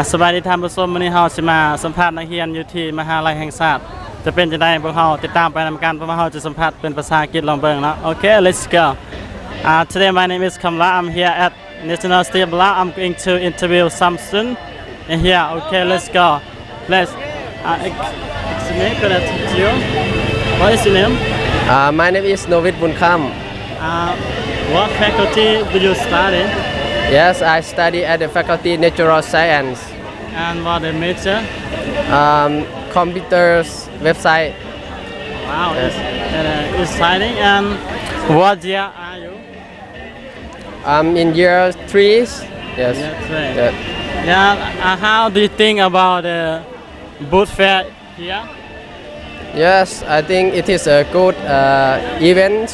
สบายดีท่านผู้ชมวันนี้เราจะมาสัมภาษณ์นักเรียนอยู่ที่มหาลัยแห่งชาติจะเป็นจะได้พวกเราติดตามไปนำกันเพราะว่าเราจะสัมภาษณ์เป็นภาษาอังกฤษลองเบิ่งเนาะ Okay, let's go. Today my name is Kamla. I'm here at National State Bala. I'm going to interview some students in here. Okay, let's go. Let's. Excuse me, could I talk to you? What is your name? My name is Novit Bunkam. What faculty do you study? Yes, I study at the Faculty Natural Science. And what the major? Computers website. Wow, it's exciting. And what year are you? I'm in year 3. Yes. Year three. Yeah. Yeah. How do you think about the boot fair here? Yes, I think it is a good event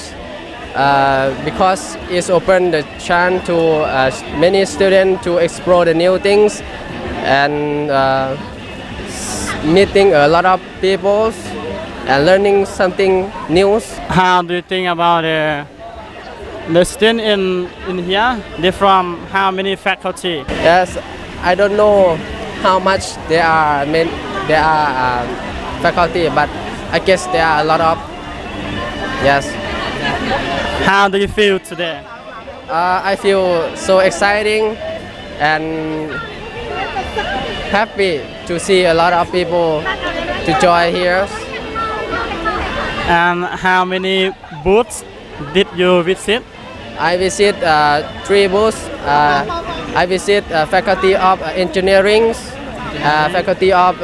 because it's opened the chance to many students to explore the new things and meeting a lot of people and learning something new. How do you think about the students in here? They're from how many faculty? Yes, I don't know how much there are faculty, but I guess there are a lot of. Yes. How do you feel today? I feel so exciting and happy to see a lot of people to join here. And how many booths did you visit? I visit 3 booths. I visit Faculty of Engineering, Faculty of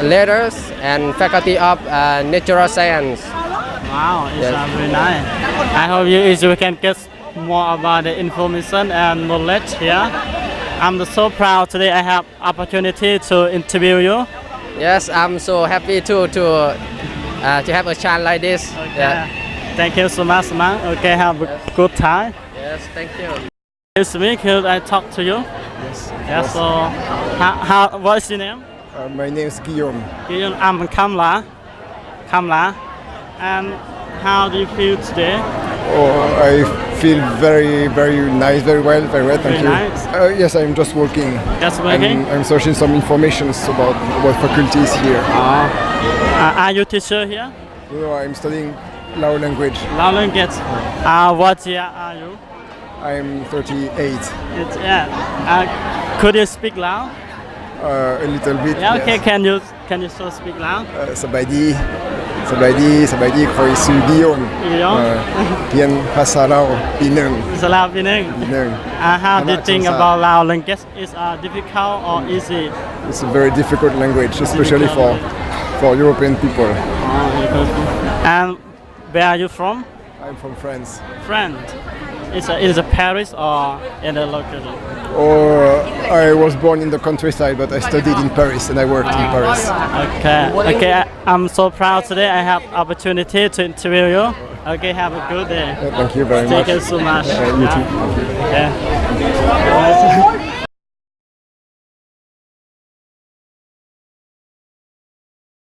Letters, and Faculty of Natural Science. Wow, it's Yes. very nice. I hope you can get more about the information and knowledge here. I'm so proud today I have opportunity to interview you. Yes, I'm so happy to have a chance like this. Okay. Thank you so much, man. Okay, have a good time. Yes, thank you. Excuse me, could I talk to you? Yes. Yeah, so what is your name? My name is Guillaume. I'm Kamla. And how do you feel today? Oh, I feel very nice, very well, thank Very you. nice. Yes, I'm just working. Just working? I'm searching some information about faculties here. Are you teacher here? No, I'm studying Lao language. Lao language. What year are you? I'm 38. Could you speak Lao? A little bit. Yeah, okay. Yes. Can you so speak Lao? Sabadi, khoi su Guillaume. Pian Phasa Lao, Pinang. Lao Pinang. How do you Anak think Changsa. about Lao language? Is difficult or easy? It's a very difficult language, especially for European people. And where are you from? I'm from France. France. Is it Paris or in the location? Or I was born in the countryside, but I studied in Paris and I worked in Paris. Okay. I'm so proud today. I have opportunity to interview you. Okay, have a good day. Thank you very much. Thank you so much. You too. Yeah.